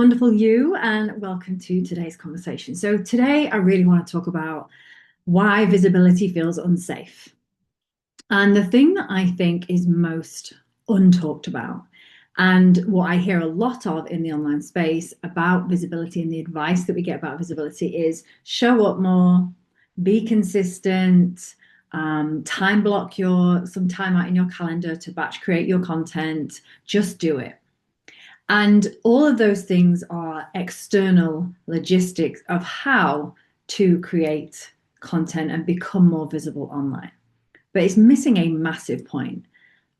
wonderful you, and welcome to today's conversation. So, today I really want to talk about why visibility feels unsafe. And the thing that I think is most untalked about, and what I hear a lot of in the online space about visibility and the advice that we get about visibility is show up more, be consistent, time block some time out in your calendar to batch create your content, just do it. And all of those things are external logistics of how to create content and become more visible online. But it's missing a massive point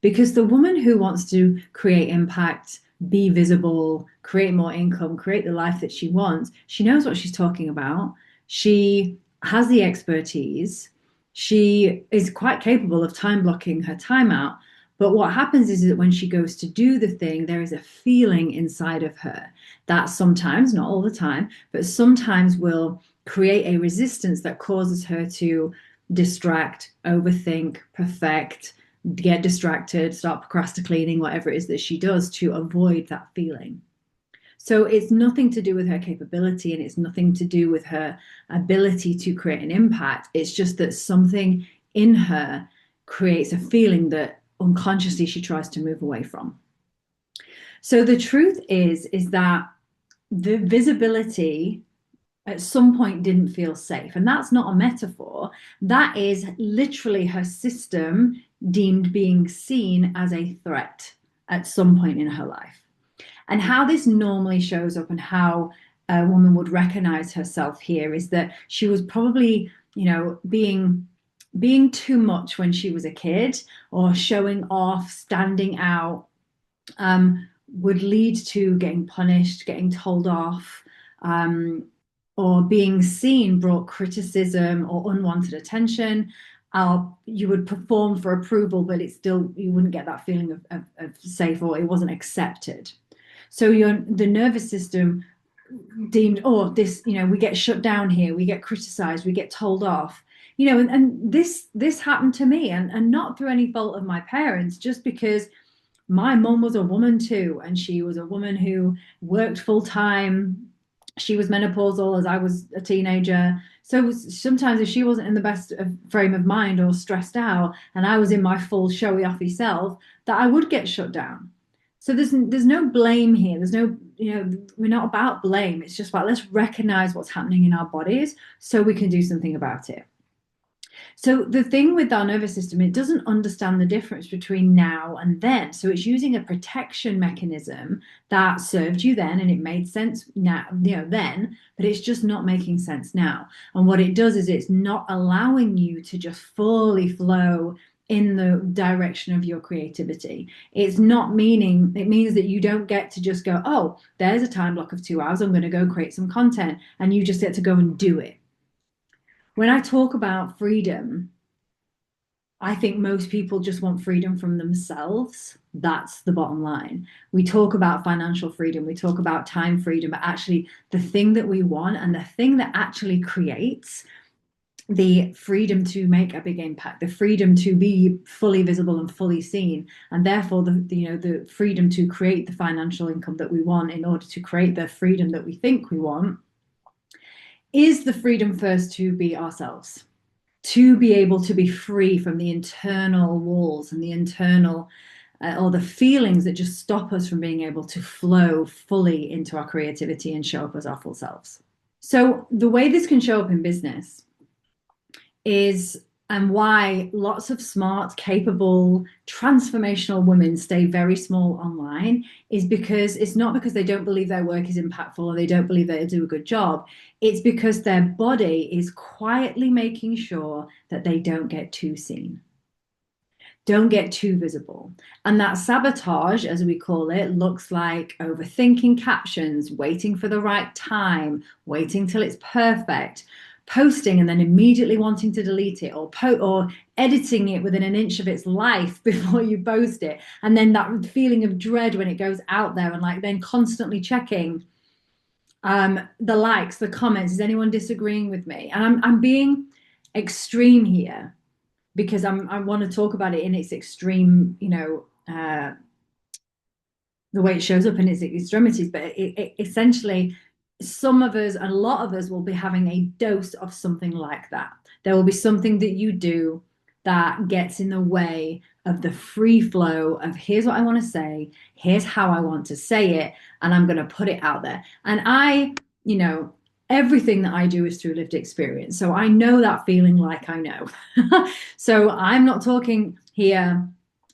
because the woman who wants to create impact, be visible, create more income, create the life that she wants, she knows what she's talking about. She has the expertise. She is quite capable of time blocking her time out. But what happens is that when she goes to do the thing, there is a feeling inside of her that sometimes, not all the time, but sometimes will create a resistance that causes her to distract, overthink, perfect, get distracted, start procrastinating, whatever it is that she does to avoid that feeling. So it's nothing to do with her capability and it's nothing to do with her ability to create an impact. It's just that something in her creates a feeling that unconsciously she tries to move away from. So the truth is that the visibility at some point didn't feel safe. And that's not a metaphor. That is literally her system deemed being seen as a threat at some point in her life. And how this normally shows up and how a woman would recognize herself here is that she was probably, being too much when she was a kid or showing off, standing out, would lead to getting punished, getting told off, or being seen brought criticism or unwanted attention. You would perform for approval, but it's still, you wouldn't get that feeling of safe, or it wasn't accepted. So the nervous system deemed, oh, this, we get shut down here, we get criticized, we get told off. And this happened to me, and not through any fault of my parents, just because my mom was a woman too, and she was a woman who worked full time. She was menopausal as I was a teenager. So sometimes if she wasn't in the best frame of mind or stressed out, and I was in my full showy offy self, that I would get shut down. So there's no blame here. There's no, we're not about blame. It's just about let's recognize what's happening in our bodies so we can do something about it. So the thing with our nervous system, it doesn't understand the difference between now and then. So it's using a protection mechanism that served you then and it made sense now, then, but it's just not making sense now. And what it does is it's not allowing you to just fully flow in the direction of your creativity. It's not meaning, it means that you don't get to just go, oh, there's a time block of 2 hours, I'm going to go create some content, and you just get to go and do it. When I talk about freedom, I think most people just want freedom from themselves. That's the bottom line. We talk about financial freedom, we talk about time freedom, but actually, the thing that we want and the thing that actually creates the freedom to make a big impact, the freedom to be fully visible and fully seen, and therefore the freedom to create the financial income that we want in order to create the freedom that we think we want, is the freedom first to be ourselves, to be able to be free from the internal walls and the internal or the feelings that just stop us from being able to flow fully into our creativity and show up as our full selves. So the way this can show up in business is, and why lots of smart, capable, transformational women stay very small online, is because it's not because they don't believe their work is impactful or they don't believe they'll do a good job. It's because their body is quietly making sure that they don't get too seen, don't get too visible. And that sabotage, as we call it, looks like overthinking captions, waiting for the right time, waiting till it's perfect, posting and then immediately wanting to delete it, or editing it within an inch of its life before you post it, and then that feeling of dread when it goes out there, and like then constantly checking the likes, the comments, is anyone disagreeing with me? And I'm being extreme here because I want to talk about it in its extreme, the way it shows up in its extremities. But essentially, some of us and a lot of us will be having a dose of something like that. There will be something that you do that gets in the way of the free flow of here's what I want to say, here's how I want to say it, and I'm going to put it out there. And you know, everything that I do is through lived experience. So I know that feeling like I know. So I'm not talking here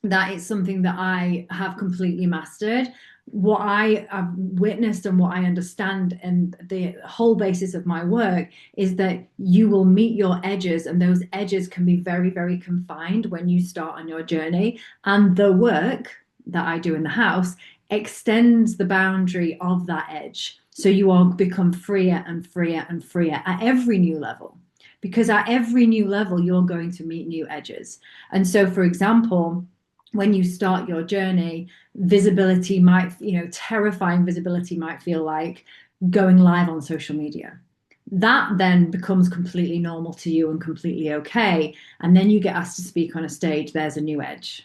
that it's something that I have completely mastered. What I have witnessed and what I understand, and the whole basis of my work is that you will meet your edges, and those edges can be very, very confined when you start on your journey. And the work that I do in the house extends the boundary of that edge. So you all become freer and freer and freer at every new level. Because at every new level, you're going to meet new edges. And so, for example, when you start your journey, visibility might, terrifying visibility might feel like going live on social media. That then becomes completely normal to you and completely okay. And then you get asked to speak on a stage, there's a new edge.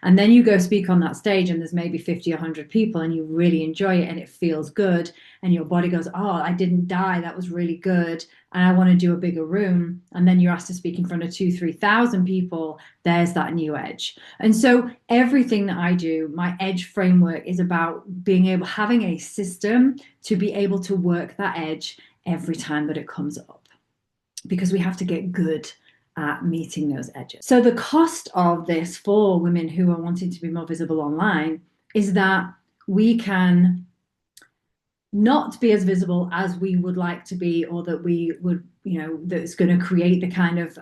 And then you go speak on that stage and there's maybe 50 or 100 people and you really enjoy it and it feels good. And your body goes, oh, I didn't die. That was really good. And I want to do a bigger room. And then you're asked to speak in front of 2,000, 3,000 people. There's that new edge. And so everything that I do, my edge framework is about being able, having a system to be able to work that edge every time that it comes up, because we have to get good at meeting those edges. So the cost of this for women who are wanting to be more visible online is that we can not be as visible as we would like to be, or that we would, that's going to create the kind of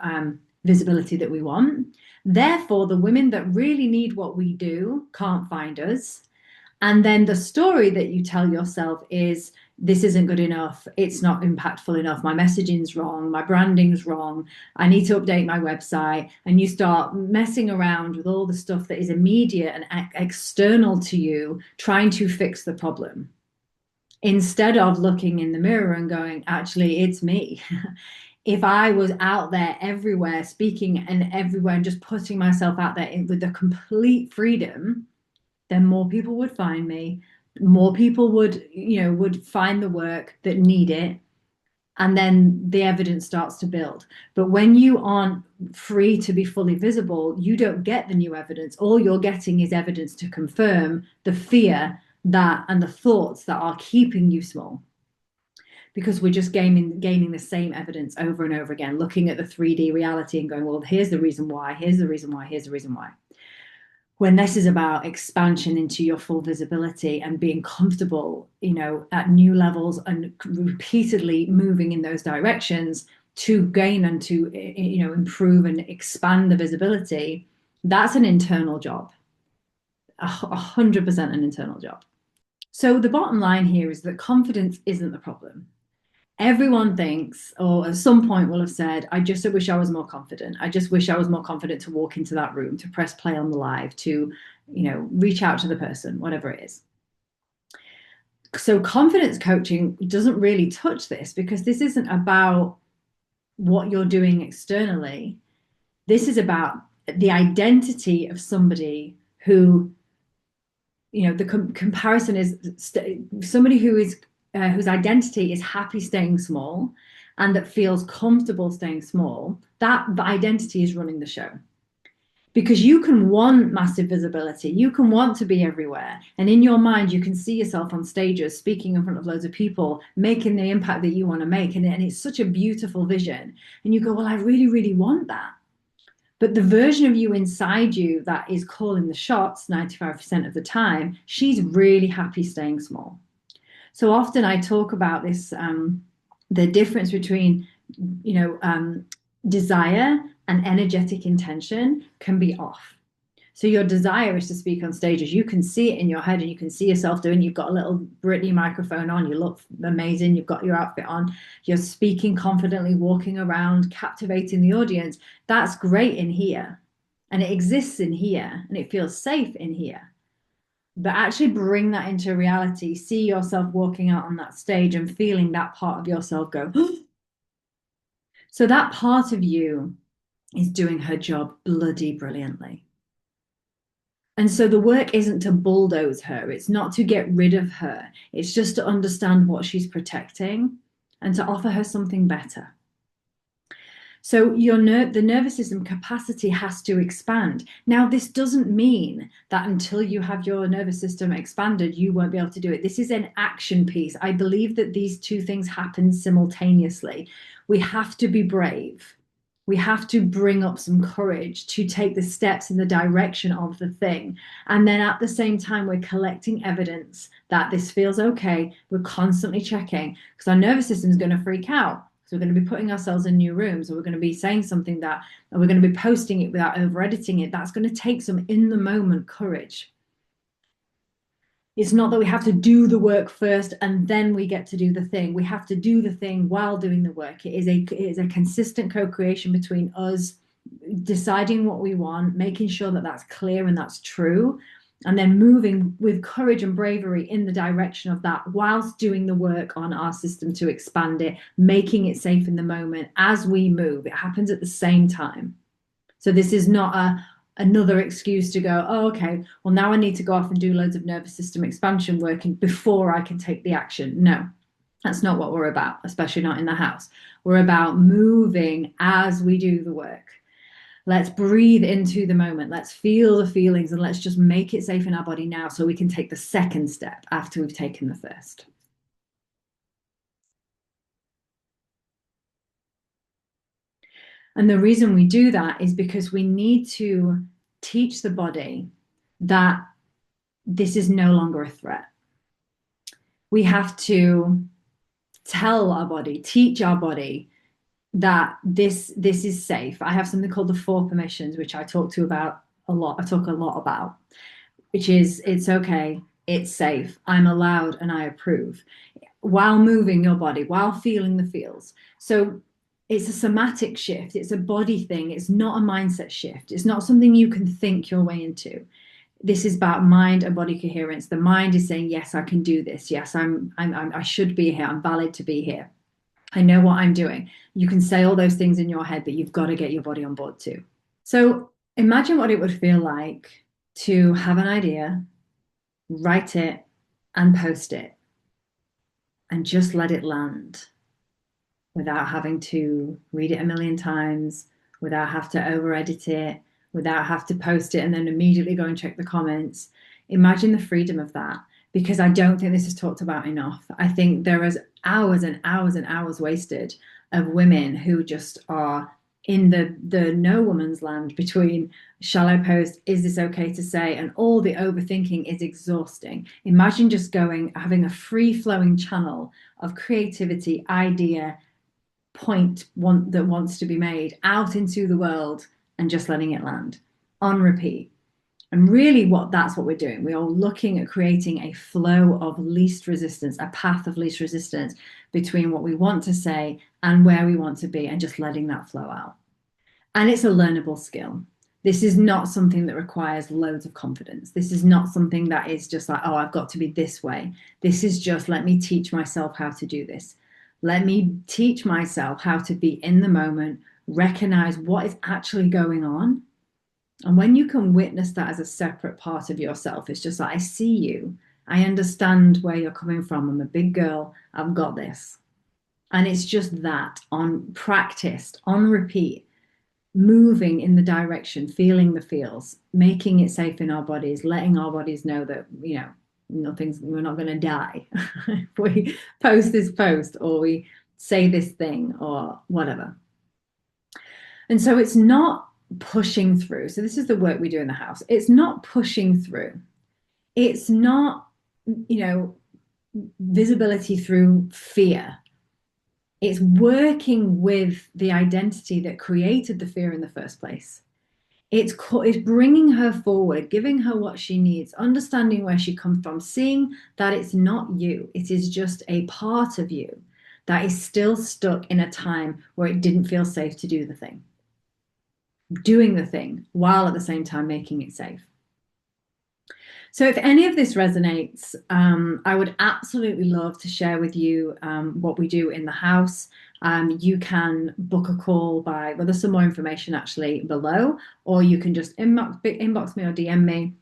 visibility that we want. Therefore, the women that really need what we do can't find us. And then the story that you tell yourself is, this isn't good enough. It's not impactful enough. My messaging's wrong. My branding's wrong. I need to update my website. And you start messing around with all the stuff that is immediate and external to you, trying to fix the problem, instead of looking in the mirror and going, actually, it's me. If I was out there everywhere, speaking and everywhere, and just putting myself out there with the complete freedom, then more people would find me. More people would find the work that need it. And then the evidence starts to build. But when you aren't free to be fully visible, you don't get the new evidence. All you're getting is evidence to confirm the fear that and the thoughts that are keeping you small, because we're just gaining the same evidence over and over again, looking at the 3D reality and going, well, here's the reason why, here's the reason why, here's the reason why. When this is about expansion into your full visibility and being comfortable, at new levels and repeatedly moving in those directions to gain and to, improve and expand the visibility, that's an internal job, 100% an internal job. So the bottom line here is that confidence isn't the problem. Everyone thinks, or at some point will have said, I just wish I was more confident. I just wish I was more confident to walk into that room, to press play on the live, to, reach out to the person, whatever it is. So confidence coaching doesn't really touch this, because this isn't about what you're doing externally. This is about the identity of somebody who, the comparison is somebody who is whose identity is happy staying small and that feels comfortable staying small. That the identity is running the show. Because you can want massive visibility, you can want to be everywhere, and in your mind you can see yourself on stages speaking in front of loads of people, making the impact that you want to make, and it's such a beautiful vision, and you go, well, I really, really want that. But the version of you inside you that is calling the shots 95% of the time, she's really happy staying small. So often I talk about this, the difference between, desire and energetic intention can be off. So your desire is to speak on stages. You can see it in your head and you can see yourself doing. You've got a little Britney microphone on. You look amazing. You've got your outfit on. You're speaking confidently, walking around, captivating the audience. That's great in here. And it exists in here. And it feels safe in here. But actually bring that into reality. See yourself walking out on that stage and feeling that part of yourself go. So that part of you is doing her job bloody brilliantly. And so the work isn't to bulldoze her, it's not to get rid of her, it's just to understand what she's protecting and to offer her something better. So the nervous system capacity has to expand. Now, this doesn't mean that until you have your nervous system expanded, you won't be able to do it. This is an action piece. I believe that these two things happen simultaneously. We have to be brave. We have to bring up some courage to take the steps in the direction of the thing. And then at the same time, we're collecting evidence that this feels okay. We're constantly checking because our nervous system is going to freak out. So we're going to be putting ourselves in new rooms, or we're going to be saying something that, and we're going to be posting it without over editing it. That's going to take some in the moment courage. It's not that we have to do the work first and then we get to do the thing. We have to do the thing while doing the work. It is a consistent co-creation between us deciding what we want, making sure that that's clear and that's true, and then moving with courage and bravery in the direction of that whilst doing the work on our system to expand it, making it safe in the moment as we move. It happens at the same time. So this is not another excuse to go, oh, okay, well, now I need to go off and do loads of nervous system expansion work before I can take the action. No, that's not what we're about, especially not in the house. We're about moving as we do the work. Let's breathe into the moment. Let's feel the feelings and let's just make it safe in our body now so we can take the second step after we've taken the first. And the reason we do that is because we need to teach the body that this is no longer a threat. We have to tell our body, teach our body that this is safe. I have something called the four permissions, which I talk to about a lot. I talk a lot about, which is it's okay, it's safe, I'm allowed, and I approve. While moving your body, while feeling the feels. So it's a somatic shift. It's a body thing. It's not a mindset shift. It's not something you can think your way into. This is about mind and body coherence. The mind is saying, yes, I can do this. Yes, I should be here. I'm valid to be here. I know what I'm doing. You can say all those things in your head, but you've got to get your body on board too. So imagine what it would feel like to have an idea, write it, and post it, and just let it land without having to read it a million times, without have to over edit it, without have to post it and then immediately go and check the comments. Imagine the freedom of that, because I don't think this is talked about enough. I think there is hours and hours and hours wasted of women who just are in the no woman's land between shall I post, is this okay to say, and all the overthinking is exhausting. Imagine just having a free flowing channel of creativity, idea, that wants to be made out into the world and just letting it land on repeat. And really, that's what we're doing. We are looking at creating a flow of least resistance, a path of least resistance between what we want to say and where we want to be, and just letting that flow out. And it's a learnable skill. This is not something that requires loads of confidence. This is not something that is just like, oh, I've got to be this way. This is just, let me teach myself how to do this. Let me teach myself how to be in the moment, recognize what is actually going on. And when you can witness that as a separate part of yourself, it's just like, I see you. I understand where you're coming from. I'm a big girl. I've got this. And it's just that on practiced, on repeat, moving in the direction, feeling the feels, making it safe in our bodies, letting our bodies know that, we're not going to die if we post this post or we say this thing or whatever. And so it's not pushing through. So this is the work we do in the house. It's not pushing through. It's not, visibility through fear. It's working with the identity that created the fear in the first place. It's bringing her forward, giving her what she needs, understanding where she comes from, seeing that it's not you. It is just a part of you that is still stuck in a time where it didn't feel safe to do the thing. Doing the thing while at the same time making it safe. So if any of this resonates, I would absolutely love to share with you what we do in the house. You well, there's some more information actually below, or you can just inbox me or DM me.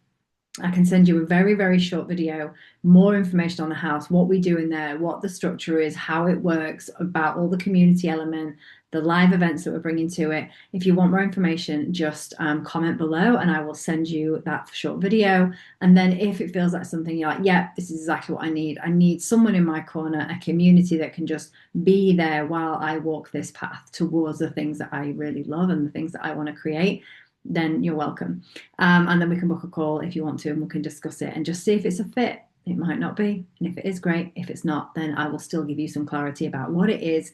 I can send you a very, very short video, more information on the house, what we do in there, what the structure is, how it works, about all the community element, the live events that we're bringing to it. If you want more information, just comment below and I will send you that short video. And then if it feels like something you're like, yeah, this is exactly what I need. I need someone in my corner, a community that can just be there while I walk this path towards the things that I really love and the things that I want to create, then you're welcome. And then we can book a call if you want to, and we can discuss it and just see if it's a fit. It might not be. And if it is, great. If it's not, then I will still give you some clarity about what it is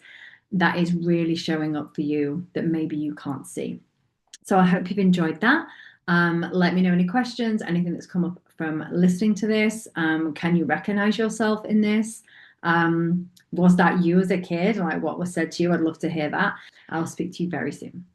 that is really showing up for you that maybe you can't see. So I hope you've enjoyed that. Let me know any questions, anything that's come up from listening to this. Can you recognize yourself in this? Was that you as a kid? Like what was said to you? I'd love to hear that. I'll speak to you very soon.